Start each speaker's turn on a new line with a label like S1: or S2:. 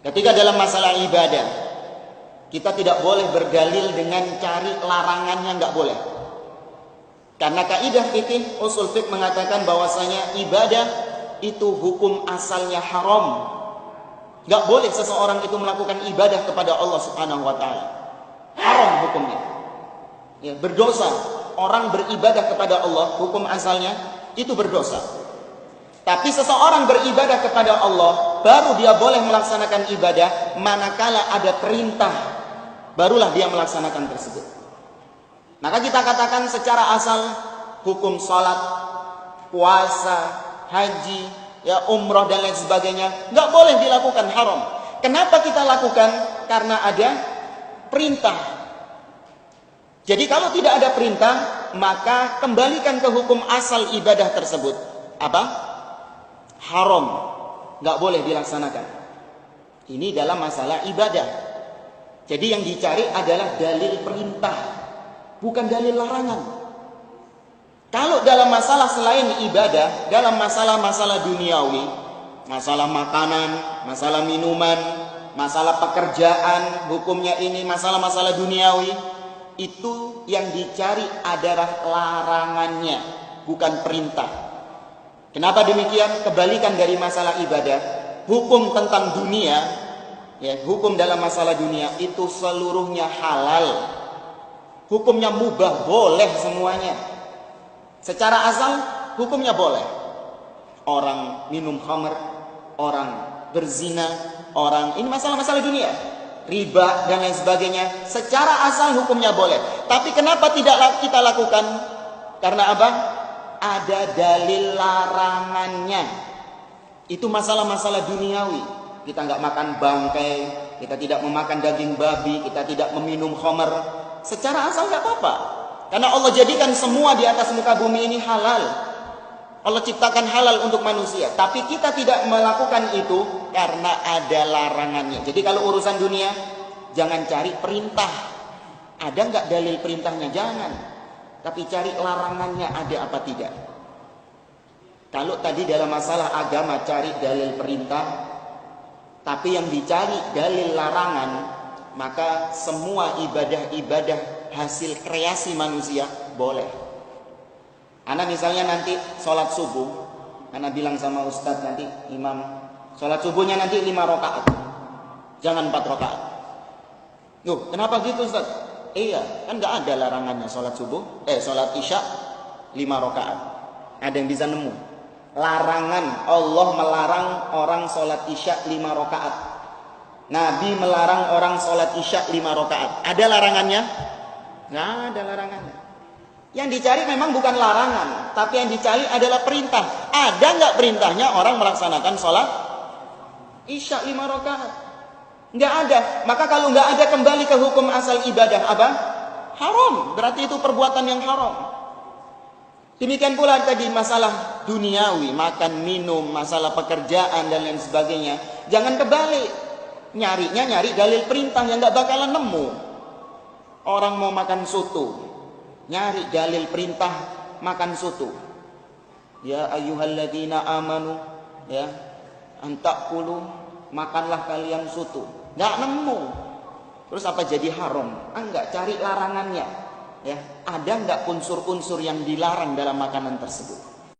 S1: Ketika dalam masalah ibadah, kita tidak boleh berdalil dengan cari larangannya, nggak boleh. Karena kaidah fikih usul fiqh mengatakan bahwasanya ibadah itu hukum asalnya haram. Nggak boleh seseorang itu melakukan ibadah kepada Allah Subhanahu wa taala. Haram hukumnya. Ya, berdosa. Orang beribadah kepada Allah, hukum asalnya itu berdosa. Tapi seseorang beribadah kepada Allah, baru dia boleh melaksanakan ibadah manakala ada perintah, barulah dia melaksanakan tersebut. Maka kita katakan secara asal hukum salat, puasa, haji, ya umroh dan lain sebagainya nggak boleh dilakukan, haram. Kenapa kita lakukan? Karena ada perintah. Jadi kalau tidak ada perintah, maka kembalikan ke hukum asal ibadah tersebut. Apa? Haram, nggak boleh dilaksanakan. Ini dalam masalah ibadah. Jadi yang dicari adalah dalil perintah, bukan dalil larangan. Kalau dalam masalah selain ibadah, dalam masalah-masalah duniawi, masalah makanan, masalah minuman, masalah pekerjaan, hukumnya ini masalah-masalah duniawi, itu yang dicari adalah larangannya, bukan perintah. Kenapa demikian? Kebalikan dari masalah ibadah, hukum tentang dunia, ya, hukum dalam masalah dunia itu seluruhnya halal. Hukumnya mubah, boleh semuanya. Secara asal hukumnya boleh. Orang minum khamr, orang berzina, orang ini masalah-masalah dunia, riba dan lain sebagainya. Secara asal hukumnya boleh. Tapi kenapa tidak kita lakukan? Karena apa? Ada dalil larangannya. Itu masalah-masalah duniawi. Kita nggak makan bangkai, kita tidak memakan daging babi, kita tidak meminum khamr. Secara asal nggak apa-apa. Karena Allah jadikan semua di atas muka bumi ini halal. Allah ciptakan halal untuk manusia. Tapi kita tidak melakukan itu karena ada larangannya. Jadi kalau urusan dunia, jangan cari perintah. Ada nggak dalil perintahnya? Jangan. Tapi cari larangannya ada apa tidak. Kalau tadi dalam masalah agama cari dalil perintah, tapi yang dicari dalil larangan, maka semua ibadah-ibadah hasil kreasi manusia boleh. Ana misalnya nanti sholat subuh, ana bilang sama ustadz nanti imam, sholat subuhnya nanti 5 rakaat, jangan 4 rakaat. Loh, kenapa gitu ustadz? Iya, kan nggak ada larangannya sholat subuh, sholat isya 5 rakaat. Ada yang bisa nemu? Larangan, Allah melarang orang sholat isya 5 rakaat. Nabi melarang orang sholat isya 5 rakaat. Ada larangannya? Nggak ada larangannya. Yang dicari memang bukan larangan, tapi yang dicari adalah perintah. Ada nggak perintahnya orang melaksanakan sholat isya 5 rakaat? Nggak ada. Maka kalau nggak ada, kembali ke hukum asal ibadah apa? Haram. Berarti itu perbuatan yang haram. Demikian pula tadi masalah duniawi, makan minum, masalah pekerjaan dan lain sebagainya. Jangan kebalik. Nyari dalil perintah yang nggak bakalan nemu. Orang mau makan soto, nyari dalil perintah makan soto. Ya ayyuhalladzina amanu, ya, antakulu, makanlah kalian soto. Nggak nemu. Terus apa jadi haram? Enggak, cari larangannya. Ya, ada nggak unsur-unsur yang dilarang dalam makanan tersebut?